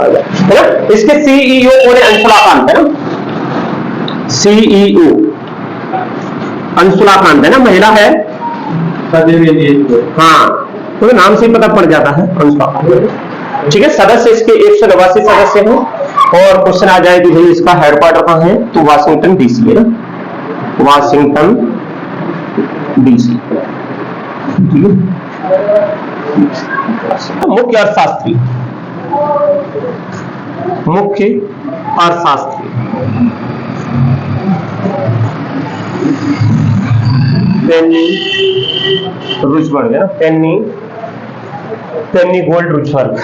गया, है ना। इसके सीईओ कौन है? अंशुला कांत, है ना। सीईओ अंशुला कांत, है ना, महिला है। हाँ, तो नाम से ही पता पड़ जाता है, अंशुला कांत। ठीक है, सदस्य इसके 189 सदस्य हैं। और क्वेश्चन आ जाए कि भाई इसका हेडक्वार्टर कहां है, तो वाशिंगटन डीसी, है ना, वाशिंगटन डीसी। ठीक है, मुख्य अर्थशास्त्री, मुख्य अर्थशास्त्री पेनी रुचबर्ग, है ना, पेनी गोल्ड रुचबर्ग,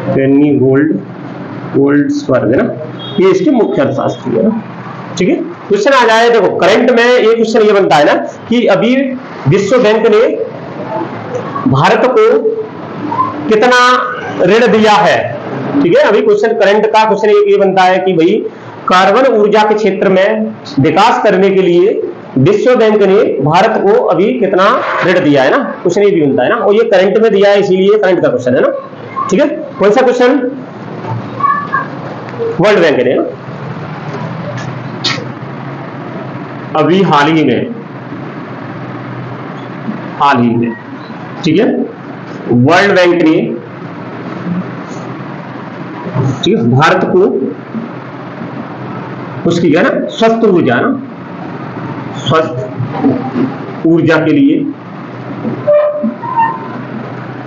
पेनी गोल्ड्सबर्ग, है ना, ये इसके मुख्य अर्थशास्त्री है ना। ठीक है, क्वेश्चन आ जाए, देखो करंट में ये क्वेश्चन ये बनता है ना कि अभी विश्व बैंक ने भारत को कितना ऋण दिया है। ठीक है, अभी क्वेश्चन करंट का क्वेश्चन ये बनता है कि भाई कार्बन ऊर्जा के क्षेत्र में विकास करने के लिए विश्व बैंक ने भारत को अभी कितना ऋण दिया है ना, क्वेश्चन ये भी बनता है ना, और ये करंट में दिया है, इसीलिए करंट का क्वेश्चन है ना। ठीक है, कौन सा क्वेश्चन? वर्ल्ड बैंक ने अभी हाल ही में, ठीक है, वर्ल्ड बैंक ने, ठीक है, भारत को उसकी क्या ना स्वस्थ ऊर्जा ना, स्वस्थ ऊर्जा के लिए,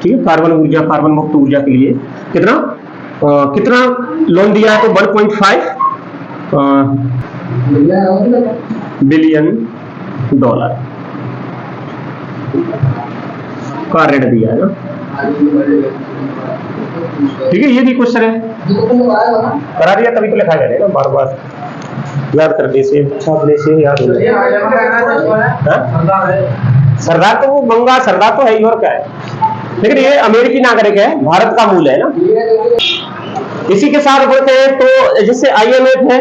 ठीक है, कार्बन ऊर्जा, कार्बन मुक्त ऊर्जा के लिए कितना लोन दिया है? तो 1.5 बिलियन डॉलर का ऋण दिया है ना। ठीक है, ये भी क्वेश्चन है, करा दिया तभी तो लिखा जाएगा ना, बार बार याद करने से, छापने से याद हो जाएगा। सरदार तो वो गंगा सरदार तो है ही, और क्या है, लेकिन ये अमेरिकी नागरिक है, भारत का मूल है ना। इसी के साथ बोलते हैं तो जैसे IMF है,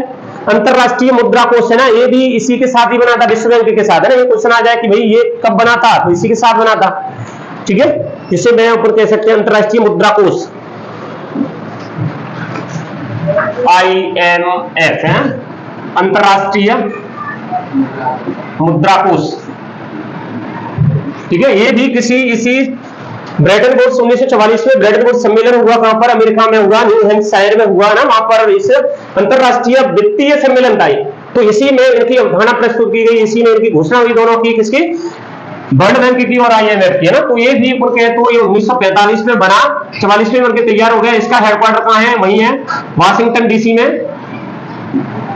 अंतरराष्ट्रीय मुद्रा कोष है ना, ये भी इसी के साथ ही बना था, विश्व बैंक के साथ, है ना। ये क्वेश्चन आ जाए कि भाई ये कब बना था, तो इसी के साथ बना था। ठीक है, जिसे मैं ऊपर कह सकते हैं अंतरराष्ट्रीय मुद्रा कोष, IMF है, अंतरराष्ट्रीय मुद्रा कोष। ठीक है, ये भी इसी ब्रेटन वुड्स 1944 में ब्रेटन वुड्स सम्मेलन हुआ, कहां पर? अमेरिका में हुआ, न्यू हैम्पशायर में हुआ ना, वहां पर इस अंतरराष्ट्रीय वित्तीय सम्मेलन था। तो इसी में इनकी अवधारणा प्रस्तुत की गई, इसी में इनकी घोषणा हुई, दोनों की, किसकी? वर्ल्ड बैंक की और IMF की, है ना। तो ये भी तो ये 1945 में बना, 44 में बनके तैयार हो गया। इसका हेडक्वार्टर कहां है? वही है वाशिंगटन डीसी में,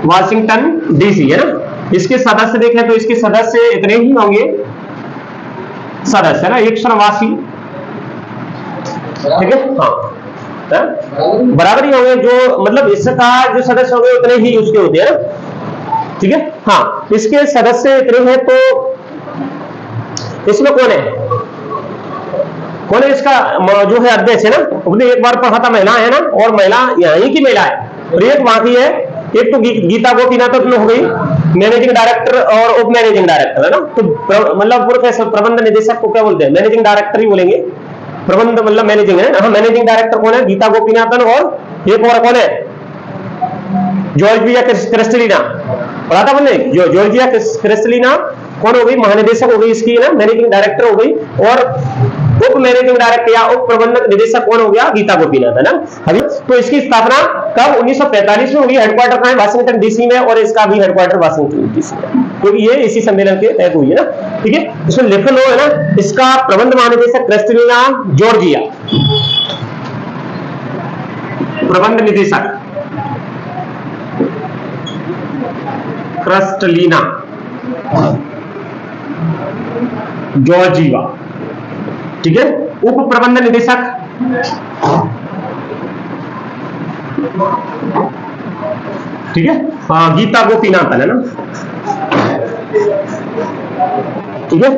वाशिंगटन डीसी, है ना। इसके सदस्य देखें तो इसके सदस्य इतने ही होंगे, सदस्य, है ना, 189। ठीक है, हाँ, बराबर ही होंगे, जो मतलब इसका जो सदस्य होंगे उतने ही उसके होते हैं ना। ठीक है, हाँ, इसके सदस्य इतने हैं। तो इसमें कौन है इसका जो है अध्यक्ष, है ना। हमने एक बार पढ़ा था, महिला है ना, और महिला यहीं की महिला है, और एक वहां की है। एक तो गीता गोपीनाथ हो गई मैनेजिंग डायरेक्टर और उप मैनेजिंग डायरेक्टर, है ना। तो मतलब प्रबंध निदेशक को क्या बोलते हैं? मैनेजिंग डायरेक्टर ही बोलेंगे, प्रबंध मतलब मैनेजिंग, है ना। मैनेजिंग डायरेक्टर कौन है? गीता गोपीनाथन, और एक और कौन है? जॉर्जिया क्रिस्टलिना, पढ़ा था हमने, जॉर्जिया क्रिस्टलिना कौन हो गई? महानिदेशक हो गई इसकी, ना, मैनेजिंग डायरेक्टर हो गई। और उप मैनेजिंग डायरेक्टर या उप प्रबंधक निदेशक कौन हो गया? गीता गोपीनाथ, है ना। अभी तो इसकी स्थापना कब? 1945 में होगी। हेडक्वार्टर कहां है? वाशिंगटन डीसी में, और इसका भी हेडक्वार्टर वाशिंगटन डीसी में, क्योंकि ये इसी सम्मेलन के तहत हुई है ना। ठीक है, इसमें लिख लो, है ना। इसका प्रबंध महानिदेशक क्रिस्टलिना जॉर्जिया, प्रबंध निदेशक क्रिस्टलिना जॉर्जिया। ठीक है, उप प्रबंध निदेशक ठीक है, गीता गोपीनाथन, है ना। ठीक है,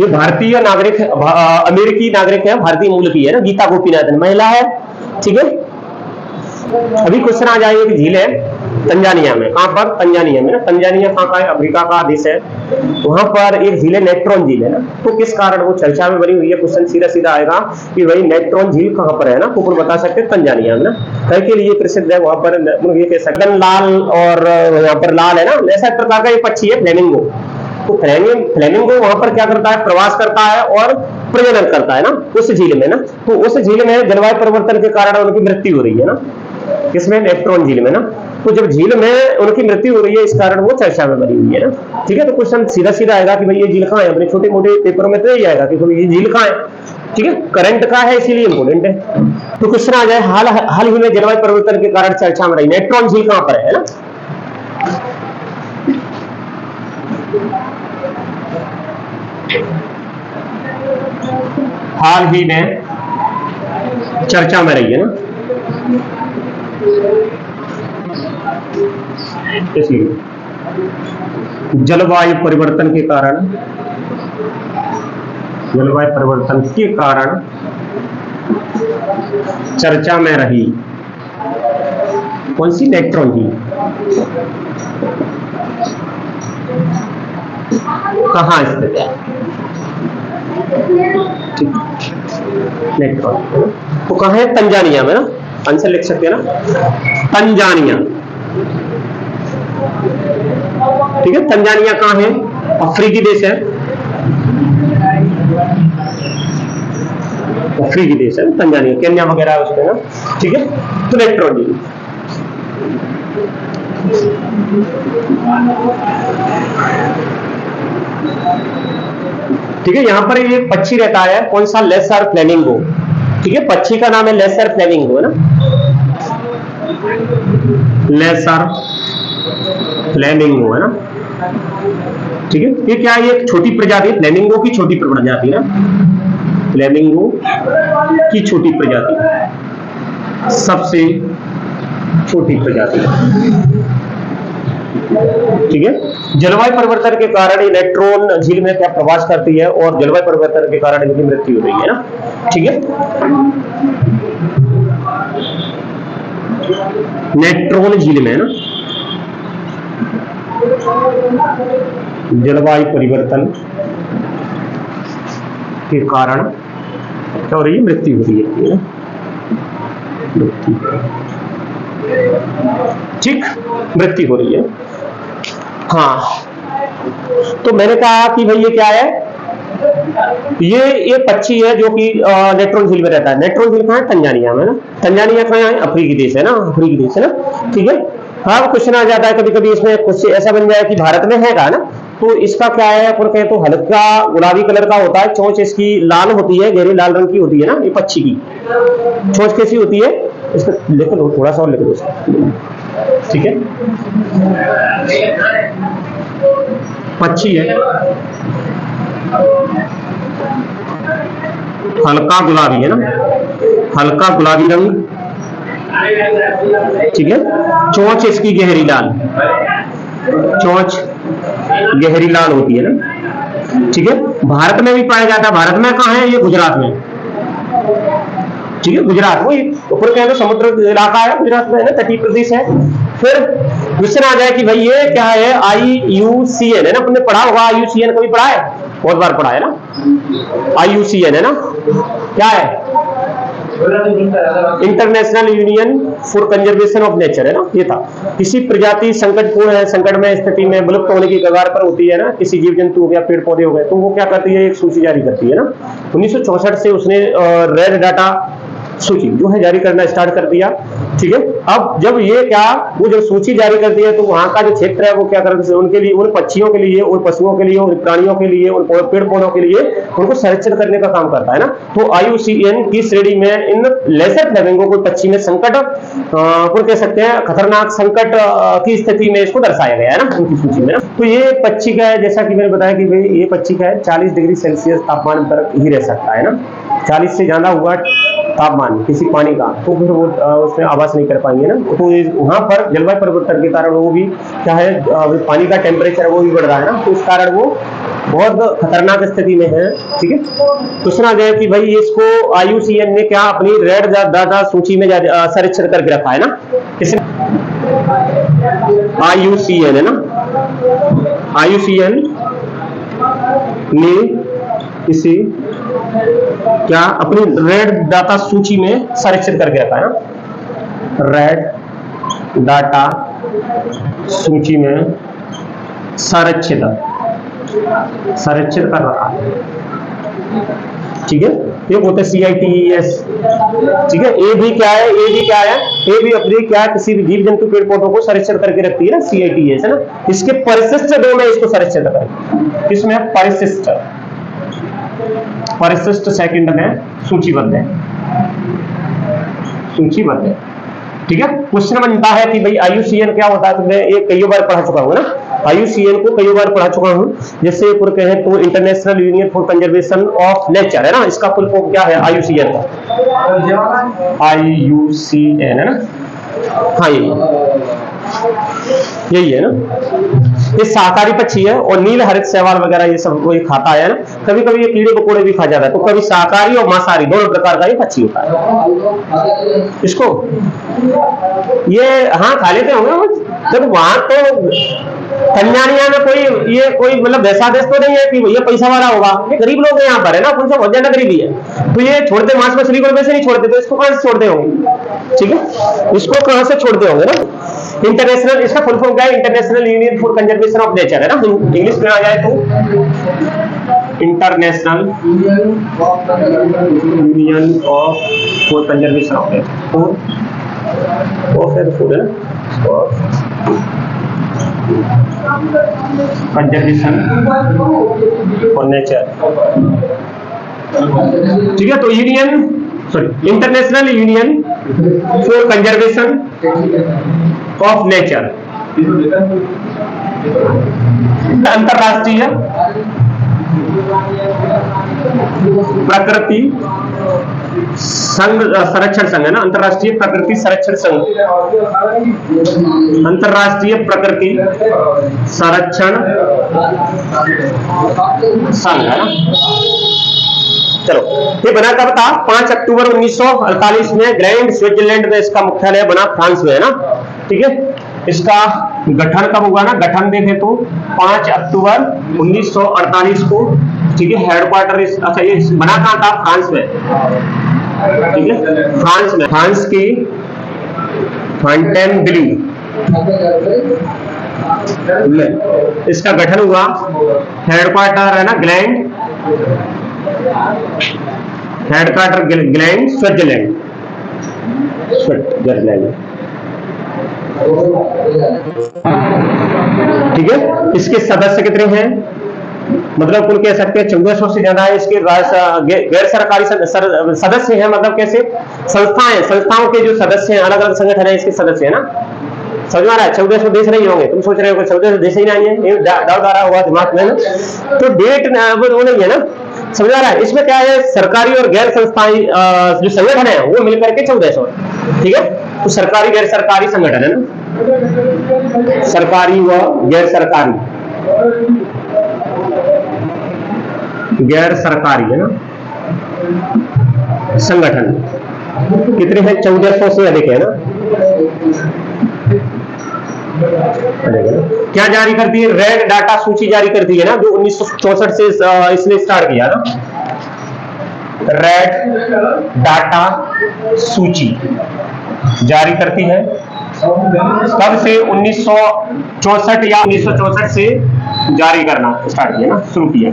ये भारतीय नागरिक, अमेरिकी नागरिक है, भारतीय मूल की है ना, गीता गोपीनाथन, महिला है। ठीक है, अभी क्वेश्चन आ जाएगा कि झील है तंजानिया में। कहां पर? तंजानिया में ना। तंजानिया कहां का है? अफ्रीका का देश है। वहां पर एक झील है, नेट्रॉन झील है ना। तो किस कारण वो चर्चा में बनी हुई है? क्वेश्चन सीधा सीधा आएगा कि भाई नेट्रॉन झील कहां पर है ना, तो बता सकते हैं तंजानिया में ना। कई के लिए प्रसिद्ध है वहां पर, ये कह सकते हैं लाल, और यहाँ पर लाल है ना, ऐसा प्रकार का ये पक्षी है फ्लेमिंगो। तो फ्लेमिंगो वहां पर क्या करता है? प्रवास करता है और प्रजनन करता है ना उस झील में ना। तो उस झील में जलवायु परिवर्तन के कारण उनकी मृत्यु हो रही है ना, किसमें? नेट्रॉन झील में ना। तो जब झील में उनकी मृत्यु हो रही है, इस कारण वो चर्चा में बनी हुई है ना। ठीक है, तो क्वेश्चन सीधा सीधा आएगा कि भाई ये झील कहां है? अपने छोटे मोटे पेपरों में तो यही आएगा कि भाई ये झील कहां है। ठीक है, करंट का है इसीलिए इंपोर्टेंट है। तो क्वेश्चन आ जाए, हाल ही में जलवायु परिवर्तन के कारण चर्चा में रही नेट्रॉन झील कहां पर है ना। हाल ही में चर्चा में रही है ना, इसलिए जलवायु परिवर्तन के कारण, जलवायु परिवर्तन के कारण चर्चा में रही कौन सी? नेट्रॉन झील। कहां स्थित है? नेट्रॉन तो कहां है? तंजानिया में ना। आंसर लिख सकते हैं ना, तंजानिया। ठीक है, तंजानिया कहां है? अफ्रीकी देश है, अफ्रीकी देश है तंजानिया, केन्या वगैरह है उसमें ना। ठीक है, तो नेट्रॉन झील। ठीक है, यहां पर ये पक्षी रहता है कौन सा? Lesser flamingo. ठीक है, पक्षी का नाम है लेसर फ्लेमिंगो है ना, लेसर फ्लेमिंगो है ना। ठीक है, ये क्या है? ये छोटी प्रजाति, फ्लेमिंगो की छोटी प्रजाति ना, फ्लेमिंगो की छोटी प्रजाति, सबसे छोटी प्रजाति। ठीक है, जलवायु परिवर्तन के कारण नेट्रॉन झील में क्या प्रवास करती है, और जलवायु परिवर्तन के कारण इनकी मृत्यु हो रही है ना। ठीक है, नेट्रॉन झील में है ना, जलवायु परिवर्तन के कारण क्या हो रही है? मृत्यु हो रही है। ठीक, मृत्यु हो रही है। हाँ, तो मैंने कहा कि भाई ये क्या है? ये पक्षी है जो कि नेट्रॉन झील में रहता है। नेट्रॉन झील कहां है? तंजानिया में ना। तंजानिया कहां है? अफ्रीकी देश है ना, अफ्रीकी देश है ना। ठीक है, हाँ क्वेश्चन आ जाता है कभी कभी इसमें, कुछ ऐसा बन जाए कि भारत में है का ना, तो इसका क्या है? अपन कहें तो हल्का गुलाबी कलर का होता है, चोंच इसकी लाल होती है, गहरी लाल रंग की होती है ना। ये पक्षी की चोंच कैसी होती है? इसका लिख लो, थोड़ा सा और लिख लो। ठीक है, पक्षी है हल्का गुलाबी है ना, हल्का गुलाबी रंग। ठीक है, चोंच इसकी गहरी लाल, चोंच गहरी लाल होती है ना। ठीक है, भारत में भी पाया जाता है। भारत में कहां है? ये गुजरात में। ठीक है, गुजरात वो ऊपर क्या है? समुद्र इलाका है गुजरात में है ना, तटीय प्रदेश है। फिर क्वेश्चन आ जाए कि भाई ये क्या है? IUCN है ना, तुमने पढ़ा होगा। IUCN कभी पढ़ा है? बहुत बार पढ़ा है ना। IUCN है ना, क्या है? International union for conservation of nature है ना। ये था, किसी प्रजाति संकटपूर्ण है, संकट में स्थिति में विलुप्त होने की कगार पर होती है ना, किसी जीव जंतु हो गया, पेड़ पौधे हो गए, तो वो क्या करती है? एक सूची जारी करती है ना। 1964 से उसने रेड डाटा सूची जो है जारी करना स्टार्ट कर दिया। ठीक है, अब जब ये क्या, वो जब सूची जारी करती है तो वहां का जो क्षेत्र है वो क्या करते हैं? उनके लिए, उन पक्षियों के लिए, उन पशुओं के लिए, उन प्राणियों के लिए, उन पेड़ पौधों के लिए उनको संरक्षण करने का काम करता है ना। तो IUCN की श्रेणी में इन लेसर फ्लेमिंगो को पक्षी में संकट को कह सकते हैं, खतरनाक संकट की स्थिति में इसको दर्शाया गया है ना उनकी सूची में। तो ये पक्षी का है, जैसा कि मैंने बताया कि भाई ये पक्षी का है 40 डिग्री सेल्सियस तापमान पर ही रह सकता है ना। 40 से ज्यादा हुआ तापमान किसी पानी का तो फिर वो उसमें आवास नहीं कर पाएंगे ना। तो वहां पर जलवायु परिवर्तन के कारण वो भी क्या है, पानी का टेम्परेचर वो भी बढ़ रहा है ना, तो इस कारण वो बहुत खतरनाक स्थिति में है। ठीक है, क्वेश्चन आ गया कि भाई इसको IUCN ने क्या अपनी रेड डाटा सूची में संरक्षित करके रखा है ना। IUCN है ना, IUCN ने इसे क्या अपनी रेड डाटा सूची में संरक्षित करके रखा है ना, रेड डाटा सूची में संरक्षित कर रखा है। ठीक है, ये बोलते हैं CITES। ठीक है, ए भी क्या है, ए भी अपनी क्या किसी भी जीव जंतु पेड़ पौधों को संरक्षित करके रखती है ना, CITES है ना। इसके परिशिष्ट 2 में इसको संरक्षित करें, इसमें परिशिष्ट सेकंड में सूचीबद्ध है। ठीक है, क्वेश्चन बनता है कि भाई IUCN क्या होता है, तो मैं ये कई बार पढ़ा चुका हूं ना, IUCN को कई बार पढ़ा चुका हूं। जैसे पूरे कहें तो international union for conservation of nature है ना, इसका फुल फॉर्म क्या है IUCN का, IUCN है ना। हाँ यही है ना। ये शाकाहारी पक्षी है और नील हरित शैवाल वगैरह ये सब वो खाता है ना। कभी कभी ये कीड़े मकोड़े भी खा जाता है, तो कभी शाकाहारी और मांसाहारी दोनों प्रकार का ये पक्षी होता है। इसको ये हाँ खा लेते होंगे, जब वहां तो तंजानिया में कोई मतलब वैसा देश तो नहीं है कि भैया पैसा वाला होगा, ये गरीब लोग हैं यहाँ पर है ना, उनसे बहुत ज्यादा गरीबी है, तो ये छोड़ते मांस मछली को वैसे नहीं छोड़ते, तो इसको कहां से छोड़ते होंगे। ठीक है, इसको कहां से छोड़ते होंगे ना। इंटरनेशनल, इसका फुल फॉर्म क्या है, international union for conservation of nature है ना, इंग्लिश में आ जाए तो international union for conservation of nature, conservation for nature. ठीक है, तो international union for conservation of nature, अंतरराष्ट्रीय प्रकृति संरक्षण संघ है ना, अंतरराष्ट्रीय प्रकृति संरक्षण संघ, अंतरराष्ट्रीय प्रकृति संरक्षण संघ है ना। चलो, ये बना कब था, 5 अक्टूबर 1948 में ग्रैंड स्विट्जरलैंड में इसका मुख्यालय बना, फ्रांस में है ना। ठीक है, इसका गठन कब हुआ ना, गठन देखे तो 5 अक्टूबर 1948 को। ठीक है, हेडक्वार्टर अच्छा ये बना कहां था, फ्रांस में। ठीक है, फ्रांस में, फ्रांस की फॉन्टेनब्लू में इसका गठन हुआ। हेडक्वार्टर है ना ग्लैंड, हेडक्वार्टर ग्लैंड स्विट्जरलैंड, ठीक है। इसके सदस्य कितने हैं, मतलब कुल कह सकते हैं 1400 से ज्यादा है। इसके गैर सरकारी सदस्य हैं, मतलब कैसे संस्थाएं, संस्थाओं के जो सदस्य हैं, अलग अलग संगठन है इसके सदस्य है ना। समझ आ रहा है, 1400 देश नहीं होंगे, तुम सोच रहे हो 1400 देश ही नहीं है, डाउट आ रहा होगा दिमाग में ना, तो डेट वो नहीं है ना। समझ आ रहा है, इसमें क्या है, सरकारी और गैर संस्थाएं जो संगठन है वो मिलकर के 1400 है। ठीक है, तो सरकारी गैर सरकारी संगठन है ना, सरकारी व गैर सरकारी, गैर सरकारी है ना संगठन कितने हैं, 1400 से अधिक है ना। क्या जारी करती है, रेड डाटा सूची जारी करती है ना, जो 1964 से इसने स्टार्ट किया ना, रेड डाटा सूची जारी करती है। कब से, 1964 या 1964 से जारी करना स्टार्ट किया ना, शुरू किया।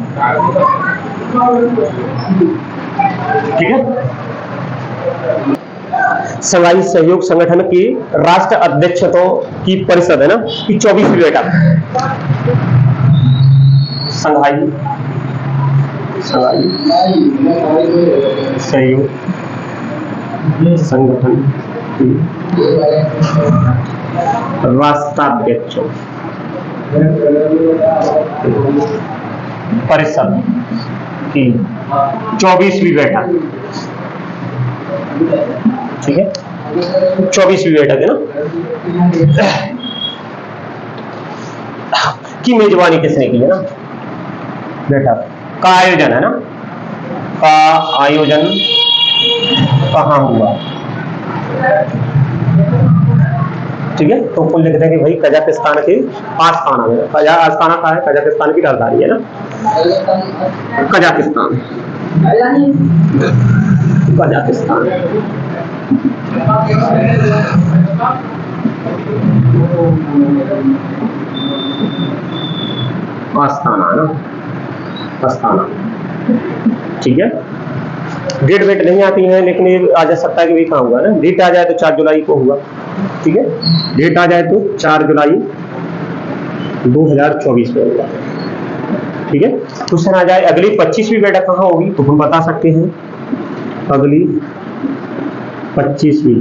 ठीक है, संघाई सहयोग संगठन की राष्ट्र अध्यक्षों की परिषद है ना कि 24वीं बैठक, संघाई सहयोग संगठन की राष्ट्राध्यक्षों परिषद की 24वीं बैठक। ठीक है, 24वीं बैठक है ना, की मेजबानी किसने की है ना, बैठक का आयोजन है ना, का आयोजन कहां हुआ, ठीक है, तो कुल लिखते हैं कि भाई कजाकिस्तान के आस्ताना में, आस्ताना कहाँ है, कजाकिस्तान की राजधानी है ना, कजाकिस्तान, कजाकिस्तान। आस्ताना ना, आस्ताना, ठीक है। डेट वेट नहीं आती है, लेकिन ये आ जा सकता है कि वही कहाँ होगा ना, डेट आ जाए तो 4 जुलाई को होगा, ठीक है, डेट आ जाए तो 4 जुलाई 2024 में होगा, ठीक है। क्वेश्चन आ जाए अगली 25वीं बैठक कहाँ होगी, तो हम बता सकते हैं अगली 25वीं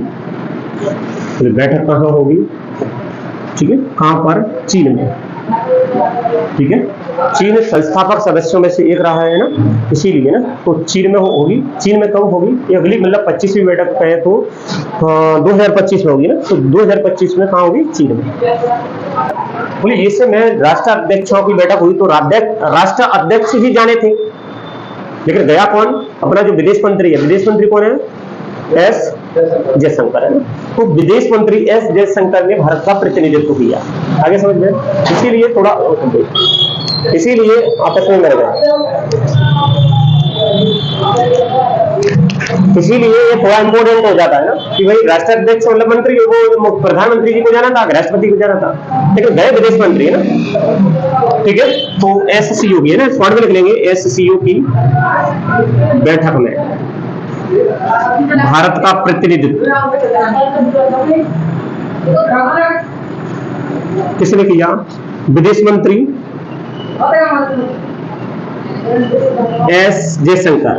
बैठक कहाँ होगी, ठीक है, कहाँ पर, चीन में, ठीक है। चीन संस्थापक सदस्यों में से एक रहा है ना, इसीलिए ना, तो चीन में होगी। चीन में कब होगी, ये अगली मतलब 25वीं बैठक पे है, तो 2025 में होगी ना, तो 2025 में कहाँ होगी, चीन में। बोलिए इससे मैं राष्ट्र अध्यक्षों की बैठक हुई तो राष्ट्र अध्यक्ष ही जाने थे, लेकिन गया कौन, अपना जो विदेश मंत्री है, विदेश मंत्री कौन है, एस जयशंकर है ना, तो विदेश मंत्री एस जयशंकर ने भारत का प्रतिनिधित्व किया, आगे समझ में, इसीलिए थोड़ा, इसीलिए आपस में लड़ गया, इसीलिए ये थोड़ा इंपॉर्टेंट हो जाता है ना कि भाई राष्ट्राध्यक्ष मतलब मंत्री, वो प्रधानमंत्री जी को जाना था, राष्ट्रपति को जाना था, लेकिन गए विदेश मंत्री है ना, ठीक है। तो एससीओ की है ना, शॉर्ट में लिख लेंगे, एससीओ की बैठक में भारत का प्रतिनिधित्व किसने किया, विदेश मंत्री एस जयशंकर,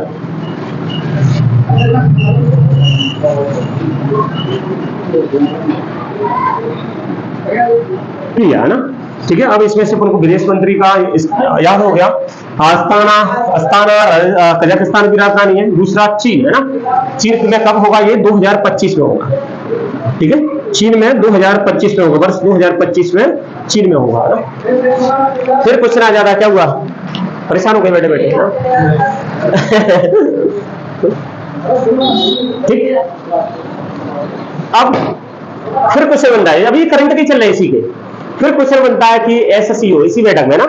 किया ना, ठीक है। अब इसमें से उनको विदेश मंत्री का याद हो गया, अस्ताना कजाकिस्तान की राजधानी है, दूसरा चीन है ना, चीन में कब होगा, ये 2025 में होगा, ठीक है, चीन में 2025 में होगा, वर्ष 2025 में चीन में होगा ना। फिर क्वेश्चन आ जाता है, क्या हुआ, परेशान हो गए बैठे बैठे ना ठीक, अब फिर क्वेश्चन बनता है, अभी करंट की चल रही है इसी के, फिर क्वेश्चन बनता है कि एससीओ इसी बैठक में ना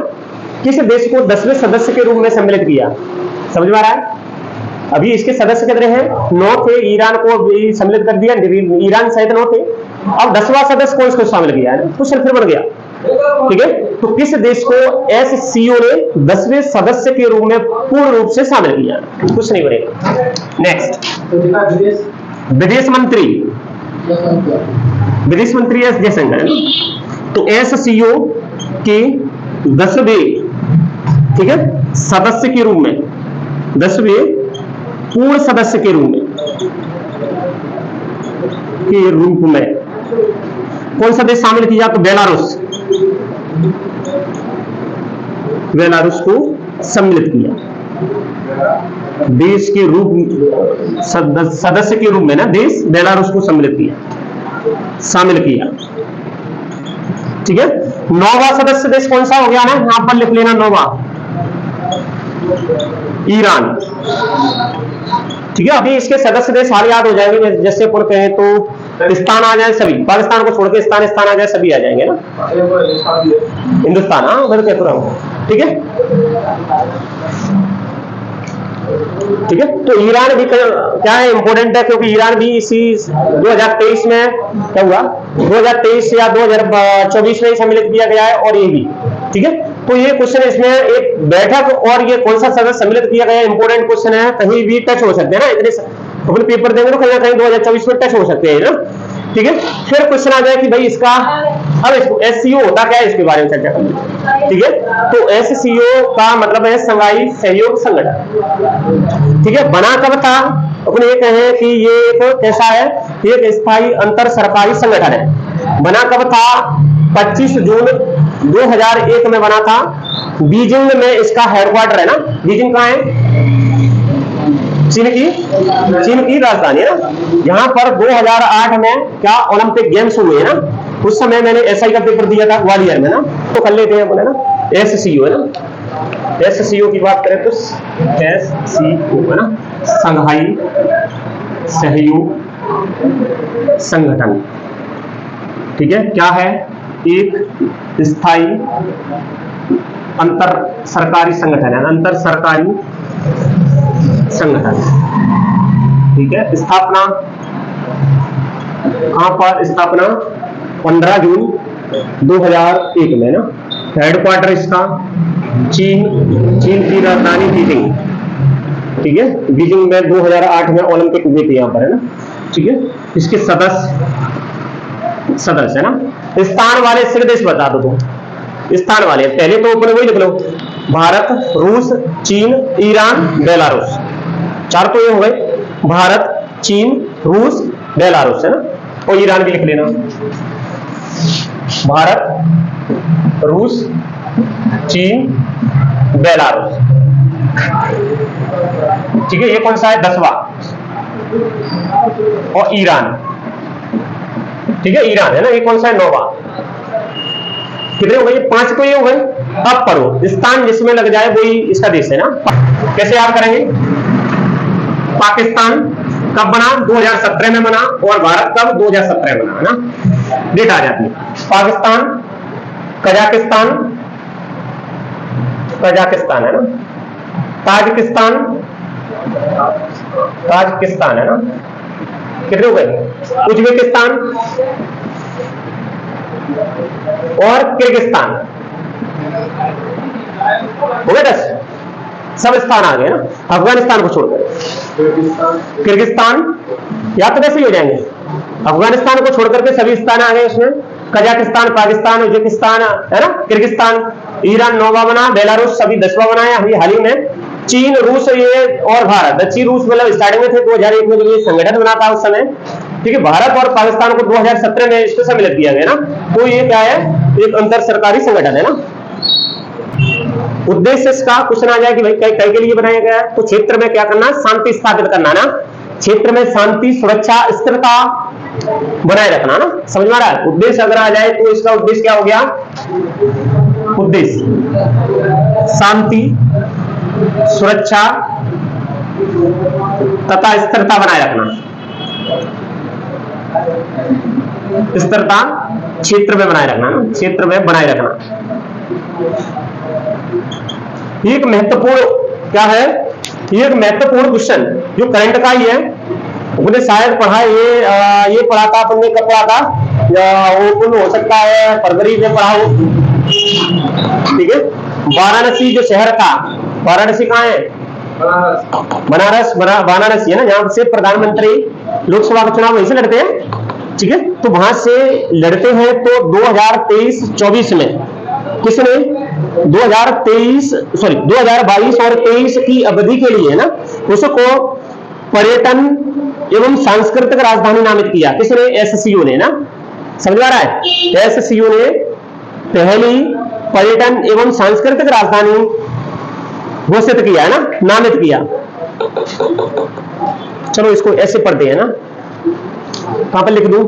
किस देश को 10वें सदस्य के रूप में सम्मिलित किया, समझ में आ रहा है। अभी इसके सदस्य कितने हैं, 9 थे, ईरान को भी सम्मिलित कर दिया, ईरान सहित 9 थे, अब 10वां सदस्य कौन इसको शामिल किया है, क्वेश्चन फिर बन गया, ठीक है। तो किस देश को एससीओ ने 10वें सदस्य के रूप में पूर्ण रूप से शामिल किया, कुछ नहीं बनेगा। नेक्स्ट, विदेश मंत्री, विदेश मंत्री एस जयशंकर, तो एससीओ के 10वें, ठीक है, सदस्य के रूप में, 10वें पूर्ण सदस्य के रूप में कौन सा देश शामिल किया, तो बेलारूस, बेलारूस को सम्मिलित किया देश के रूप, सदस्य के रूप में ना, देश बेलारूस को सम्मिलित किया, शामिल किया, ठीक है। 9वां सदस्य देश कौन सा हो गया ना, यहां पर लिख लेना 9वां, ईरान, ठीक है। अभी इसके सदस्य देश हाल याद हो जाएंगे, जैसे अपन कहें तो स्थान आ जाए सभी, पाकिस्तान को छोड़ के स्थान आ जाए सभी आ जाएंगे ना, हिंदुस्तान, हाँ मैं तो कहता रहा हूं, ठीक है, ठीक है। तो ईरान भी क्या है, इंपॉर्टेंट है, क्योंकि ईरान भी इसी 2023 में क्या हुआ, 2023 या 2024 में ही सम्मिलित किया गया है, और ये भी, ठीक है। तो ये क्वेश्चन इसमें एक बैठक और ये कौन सा सदस्य सम्मिलित किया गया, इंपॉर्टेंट क्वेश्चन है, कहीं भी टच हो सकते हैं ना, इतने अपने पेपर देंगे तो कहीं ना कहीं 2024 में टच हो सकते हैं ना, ठीक है। फिर क्वेश्चन आ जाए कि भाई इसका, अब इसको एससीओ होता क्या है, इसके बारे में चर्चा करेंगे, ठीक है। तो एससीओ का मतलब है संघाई सहयोग संगठन, ठीक है। बना कब था, अपने ये कहें कि ये एक कैसा है, एक स्थायी अंतर सरकारी संगठन है, बना कब था, 25 जून 2001 में बना था, बीजिंग में इसका हेडक्वार्टर है ना, बीजिंग कहाँ है, चीन की राजधानी है ना। यहाँ पर 2008 में क्या ओलंपिक गेम्स हुए हैं ना, उस समय मैंने एसआई का पेपर दिया था ग्वालियर में ना, तो कर लेते हैं अपने ना, एससीओ है ना, एससीओ की बात करें तो एससीओ है ना, संघाई सहयोग संगठन, ठीक है, क्या है, एक स्थायी अंतर सरकारी संगठन है, अंतर सरकारी संगठन। ठीक है, स्थापना कहां पर, स्थापना 15 जून 2001 में ना। हेडक्वार्टर इसका चीन की राजधानी बीजिंग। ठीक है, बीजिंग में 2008 में ओलंपिक हुए थे यहाँ पर, है ना। ठीक है, इसके सदस्य है ना। स्थान वाले सिर्फ देश बता दो, तो स्थान वाले पहले तो ऊपर वही लिख लो, भारत, रूस, चीन, ईरान, बेलारूस। चार तो ये हो गए, भारत, चीन, रूस, बेलारूस, है ना। और ईरान भी लिख लेना, भारत, रूस, चीन, बेलारूस। ठीक है, ये कौन सा है, 10वां। और ईरान, ठीक है, ईरान है ना, ये कौन सा है, 9वां। कितने हो गए, 5 तो ये हो गए। अब पढ़ो, स्थान जिसमें लग जाए वही इसका देश है ना। कैसे याद करेंगे, पाकिस्तान कब बना, 2017 में बना, और भारत कब, 2017 में बना, है ना। डेट आ जाती है। पाकिस्तान, कजाकिस्तान, कजाकिस्तान है ना, ताजिकिस्तान, ताजिकिस्तान है ना। कितने हो गए, उज्बेकिस्तान और किर्गिस्तान, हो गए 10। सब स्थान आ गए ना, अफगानिस्तान को छोड़कर। किर्गिस्तान या तो वैसे ही हो जाएंगे, अफगानिस्तान को छोड़कर के सभी स्थान आ गए उसमें। कजाकिस्तान, पाकिस्तान, उज्बेकिस्तान, है ना, किर्गिस्तान, ईरान 9वां बना, बेलारूस सभी 10वां बनाया अभी हाल ही में। चीन, रूस ये और भारत, दक्षिण रूस मतलब स्टार्टिंग में थे 2001 में जब ये संगठन बना था उस समय। ठीक है, भारत और पाकिस्तान को 2017 में इसको सम्मिलित किया गया ना। तो ये क्या है, एक अंतर सरकारी संगठन है ना। उद्देश्य इसका क्वेश्चन आ जाए कि भाई कई के लिए बनाया गया है, तो क्षेत्र में क्या करना, शांति स्थापित करना ना। क्षेत्र में शांति, सुरक्षा, स्थिरता बनाए रखना ना। समझ में आ रहा है, उद्देश्य अगर आ जाए तो इसका उद्देश्य क्या हो गया, उद्देश्य शांति, सुरक्षा तथा स्थिरता बनाए रखना। स्थिरता क्षेत्र में बनाए रखना ना, क्षेत्र में बनाए रखना। एक महत्वपूर्ण क्या है, एक महत्वपूर्ण क्वेश्चन जो करंट का ही है, अपने शायद पढ़ा है ये पढ़ा था अपन ने, कब पढ़ा था, वो हो सकता है फरवरी में पढ़ा हो। ठीक है, वाराणसी जो शहर था, वाराणसी कहाँ है, बनारस, वाराणसी है ना, जहां से प्रधानमंत्री लोकसभा का चुनाव वहीं से लड़ते हैं। ठीक है, तो वहां से लड़ते हैं। तो 2023-24 में किसने 2022 और 23 की अवधि के लिए ना उसको पर्यटन एवं सांस्कृतिक राजधानी नामित किया। किसने, एससीओ ने ना। समझ आ रहा है, एससीओ ने पहली पर्यटन एवं सांस्कृतिक राजधानी घोषित किया है ना, नामित किया। चलो इसको ऐसे पढ़ते हैं ना, कहां पर लिख दूं,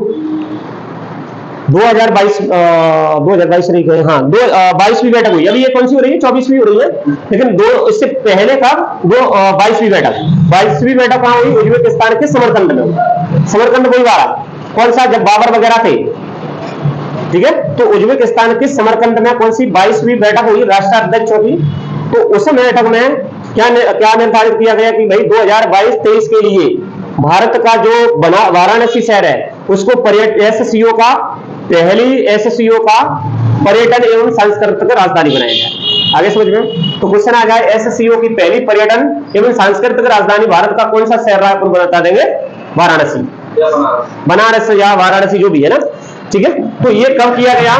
2022 नहीं, हाँ 22वीं बैठक हुई। अभी ये कौन सी हो रही है, 24वीं हो रही है, लेकिन इससे पहले का 22वीं बैठक। 22वीं बैठक कहां हुई, उज्बेकिस्तान के समरकंद में। समरकंद वही वाला कौन सा, जब बाबर वगैरह थे। ठीक है, तो उज्बेकिस्तान के समरकंद में कौन सी 22वीं बैठक हुई राष्ट्राध्यक्षों की। तो उस बैठक में क्या निर्धारित किया गया कि भाई 2022-23 के लिए भारत का जो बना वाराणसी शहर है उसको एससीओ का पर्यटन एवं सांस्कृतिक राजधानी बनाया जाए। आगे समझ में, तो क्वेश्चन आ जाए एससीओ की पहली पर्यटन एवं सांस्कृतिक राजधानी भारत का कौन सा शहर रहा है, अपन बता देंगे वाराणसी, बनारस या वाराणसी जो भी है ना। ठीक है, तो ये कब किया गया,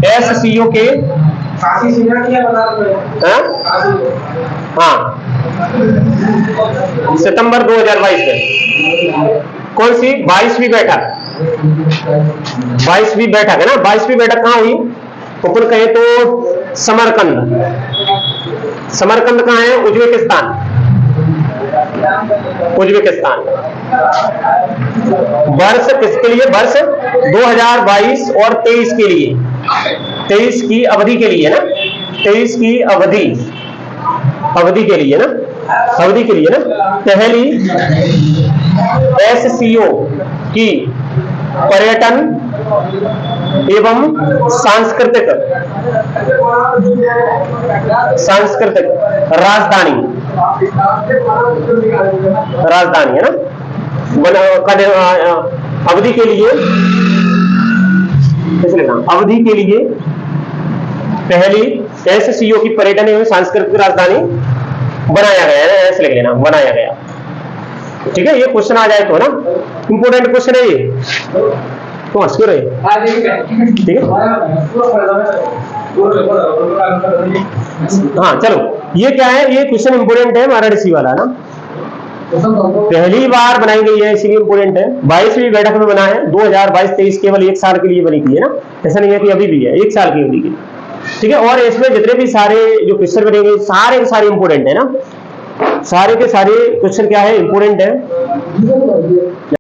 एससीओ के सितंबर 2022 में। कौन सी 22वीं बैठक, 22वीं बैठक है ना। 22वीं बैठक कहां हुई, तो कुल कहे तो समरकंद। समरकंद कहां है, उज्बेकिस्तान। उज्बेकिस्तान। वर्ष किसके लिए, वर्ष 2022 और 23 के लिए, 23 की अवधि के लिए ना, 23 की अवधि के लिए ना, अवधि के लिए ना। पहली एससीओ की पर्यटन एवं सांस्कृतिक राजधानी है ना, अवधि के लिए, अवधि के लिए पहली SCO की पर्यटन एवं सांस्कृतिक राजधानी बनाया गया है, ऐसे लिख लेना, बनाया गया। ठीक है, ये क्वेश्चन आ जाए तो ना, इंपोर्टेंट क्वेश्चन है ये, तो हंस क्यों रहे? ठीक है, हाँ चलो, ये क्या है, ये क्वेश्चन इंपोर्टेंट है वाराणसी वाला ना, पहली बार बनाई गई है, इसीलिए इंपोर्टेंट है। 22वीं बैठक में बना है, 2022-23 केवल 1 साल के लिए बनी थी, है ना, ऐसा नहीं है कि अभी भी है, 1 साल की अवधि की। ठीक है, और इसमें जितने भी सारे जो क्वेश्चन बनेंगे सारे के सारे इंपोर्टेंट है ना, सारे के सारे क्वेश्चन क्या है, इंपोर्टेंट है।